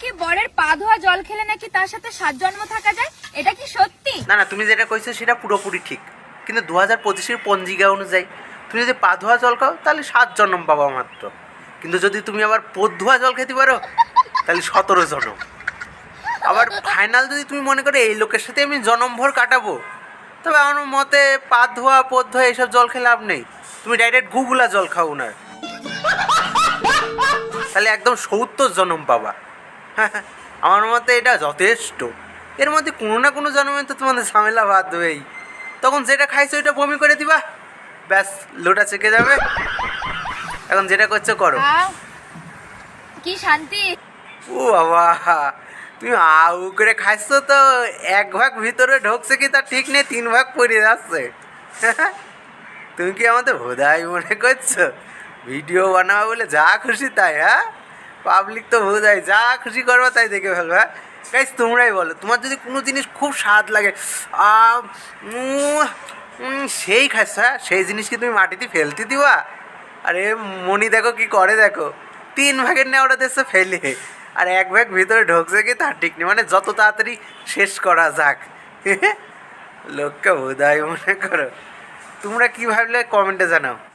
নাকি বরের পা ধোয়া জল খেলে নাকি তার সাথে 7 জন্ম থাকা যায়, এটা কি সত্যি? না না, তুমি যেটা কইছো সেটা পুরোপুরি ঠিক, কিন্তু 2025-এর পঞ্জিকা অনুযায়ী তুমি যদি পা ধোয়া জল খাও তাহলে 7 জন্ম পাবা মাত্র, কিন্তু যদি তুমি আবার পোত ধোয়া জল খেতে পারো তাহলে 17 জন্ম। আবার ফাইনাল যদি তুমি মনে করো এই লোকের সাথে আমি জনমভর কাটাবো, তবে আমার মতে পা ধোয়া পোত ধোয়া এইসব জল খেলে লাভ নেই, তুমি ডাইরেক্ট গুগুলা জল খাও না, তাহলে একদম 70 জন্ম পাবা। আমার মতে এটা যথেষ্ট। এর মধ্যে কোনো না কোনো জন্মে তো তোমাদের ঝামেলা বাদ দেবেই, তখন যেটা খাইছো ওইটা বমি করে দিবা, ব্যাস লোটা চেকে যাবে। এখন যেটা করছো করো। কি শান্তি। ও বাবা, তুমি আউ করে খাইছো তো 1 ভাগ ভিতরে ঢোকছে কি তার ঠিক নেই, 3 ভাগ পড়ে যাচ্ছে। তুমি কি আমাদের ভোদাই মনে করছো? ভিডিও বানাবো বলে যা খুশি তাই, হ্যাঁ? পাবলিক তো ভোদাই, যা খুশি করবা তাই দেখে ফেলবে। হ্যাঁ গাইস, তোমরাই বলো, তোমার যদি কোনো জিনিস খুব স্বাদ লাগে, সেই খাইছো, হ্যাঁ, সেই জিনিস কি তুমি মাটিতে ফেলতে দিবা? আরে মনি দেখো কি করে, দেখো 3 ভাগের নেওয়াটা দিচ্ছে ফেলে, আর 1 ভাগ ভিতরে ঢোকছে কি তার ঠিক নেই, মানে যত তাড়াতাড়ি শেষ করা যাক। লোককে বোধাই মনে করো। তোমরা কি ভাবলে কমেন্টে জানাও।